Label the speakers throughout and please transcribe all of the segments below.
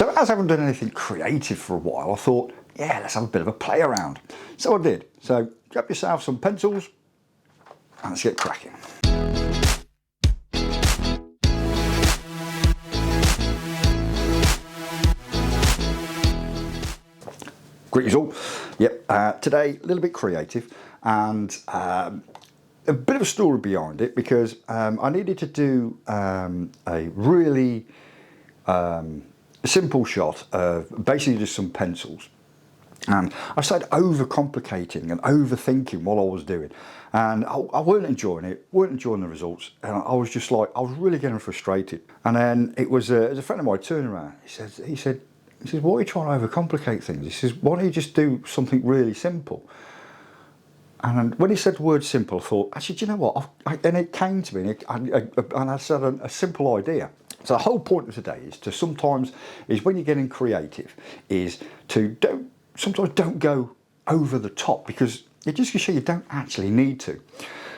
Speaker 1: So as I haven't done anything creative for a while, I thought, yeah, let's have a bit of a play around. So I did. So grab yourself some pencils and let's get cracking. Greetings all. Yep, today a little bit creative and a bit of a story behind it because I needed to do a really simple shot of basically just some pencils. And I started overcomplicating and overthinking what I was doing, and I weren't enjoying it, weren't enjoying the results, and I was just like, I was really getting frustrated. And then it was a friend of mine turned around. He said, why are you trying to overcomplicate things? He says, why don't you just do something really simple? And when he said the word simple, I thought, actually, do you know what? And it came to me, and I said a simple idea. So the whole point of today is when you're getting creative, is to sometimes don't go over the top, because it just can show you don't actually need to.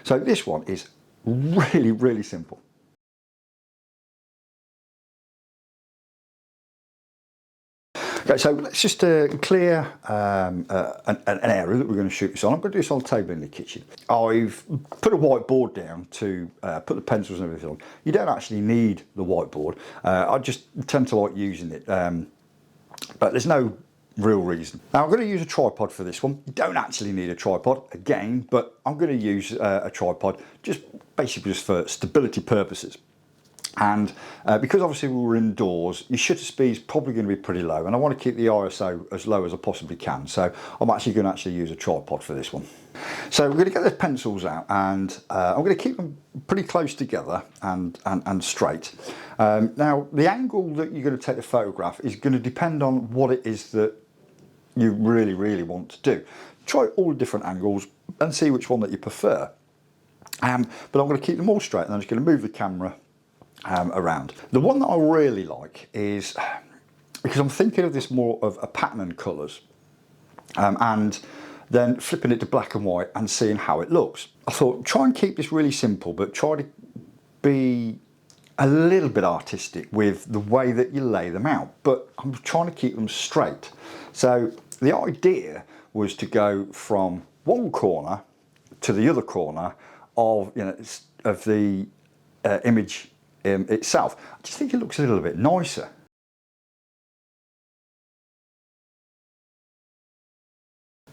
Speaker 1: So this one is really, really simple. Okay, so let's just clear an area that we're going to shoot this on. I'm going to do this on the table in the kitchen. I've put a whiteboard down to put the pencils and everything on. You don't actually need the whiteboard. I just tend to like using it, but there's no real reason. Now I'm going to use a tripod for this one. You don't actually need a tripod again, but I'm going to use a tripod just basically just for stability purposes. And because obviously we were indoors, your shutter speed is probably going to be pretty low, and I want to keep the ISO as low as I possibly can. So I'm actually going to use a tripod for this one. So we're going to get the pencils out, and I'm going to keep them pretty close together and straight. Now the angle that you're going to take the photograph is going to depend on what it is that you really, really want to do. Try all the different angles and see which one that you prefer. But I'm going to keep them all straight, and I'm just going to move the camera around. The one that I really like is, because I'm thinking of this more of a pattern and colours, and then flipping it to black and white and seeing how it looks. I thought, try and keep this really simple, but try to be a little bit artistic with the way that you lay them out, but I'm trying to keep them straight. So the idea was to go from one corner to the other corner of, of the image itself. I just think it looks a little bit nicer.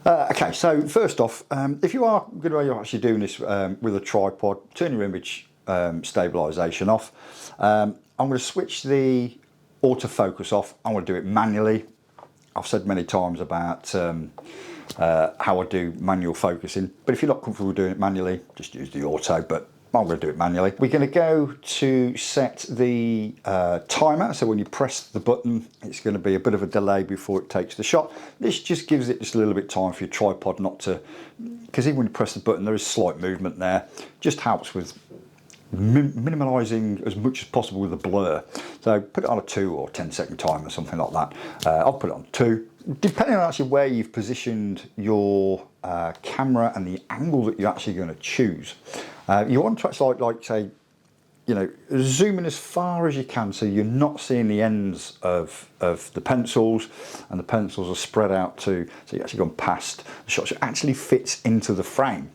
Speaker 1: Okay, so first off, if you are going to be actually doing this with a tripod, turn your image stabilisation off. I'm going to switch the autofocus off. I'm going to do it manually. I've said many times about how I do manual focusing, but if you're not comfortable doing it manually, just use the auto, but I'm going to do it manually. We're going to go to set the timer, so when you press the button, it's going to be a bit of a delay before it takes the shot. This just gives it just a little bit of time for your tripod not to, because even when you press the button there is slight movement there, just helps with minimalising as much as possible with the blur. So put it on a 2 or 10-second timer, something like that. I'll put it on 2. Depending on actually where you've positioned your camera and the angle that you're actually going to choose. You want to actually like say, zoom in as far as you can so you're not seeing the ends of the pencils, and the pencils are spread out so you've actually gone past the shot, so it actually fits into the frame.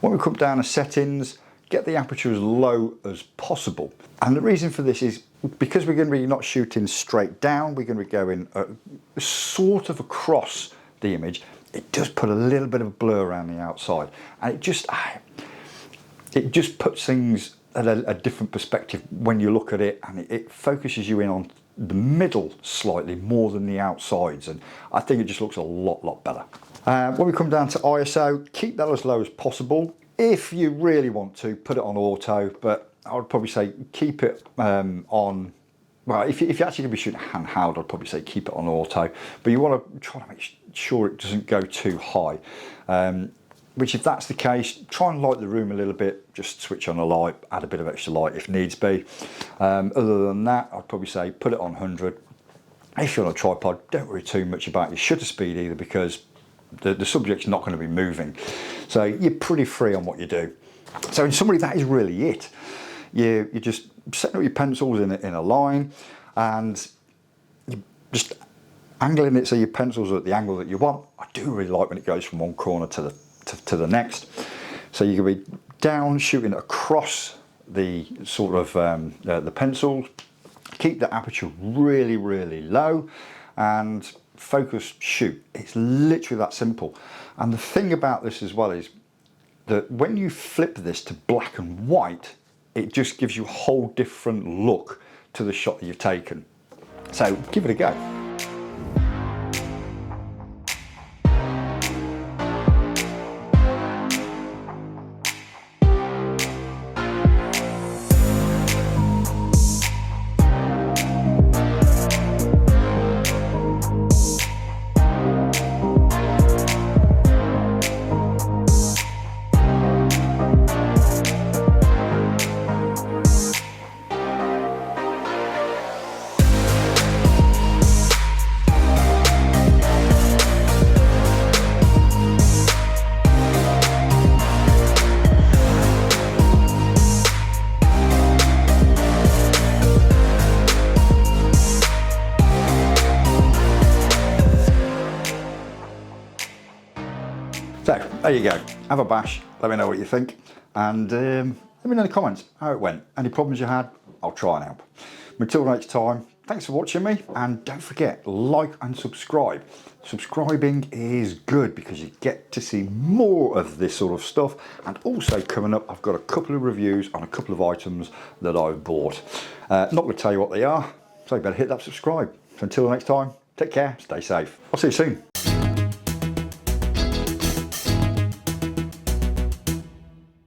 Speaker 1: When we come down to settings, get the aperture as low as possible. And the reason for this is because we're going to be not shooting straight down, we're going to be going sort of across the image. It does put a little bit of a blur around the outside, and it just puts things at a different perspective when you look at it, and it focuses you in on the middle slightly more than the outsides, and I think it just looks a lot better. When we come down to ISO, keep that as low as possible. If you really want to, put it on auto, but I would probably say keep it on, well, if you're actually going to be shooting handheld, I'd probably say keep it on auto, but you want to try to make sure it doesn't go too high. Which, if that's the case, try and light the room a little bit, just switch on a light, add a bit of extra light if needs be. Other than that, I'd probably say put it on 100. If you're on a tripod, don't worry too much about your shutter speed either, because the subject's not going to be moving. So you're pretty free on what you do. So in summary, that is really it. You just setting up your pencils in a line, and you're just angling it so your pencils are at the angle that you want. I do really like when it goes from one corner to the next. So you can be down shooting across the sort of the pencils. Keep the aperture really, really low and focus, shoot. It's literally that simple. And the thing about this as well is that when you flip this to black and white, it just gives you a whole different look to the shot that you've taken. So give it a go. So there you go, have a bash, let me know what you think, and let me know in the comments how it went. Any problems you had, I'll try and help. Until next time, thanks for watching me, and don't forget, like and subscribe. Subscribing is good because you get to see more of this sort of stuff, and also coming up I've got a couple of reviews on a couple of items that I've bought. Not going to tell you what they are, so you better hit that subscribe. So until next time, take care, stay safe. I'll see you soon.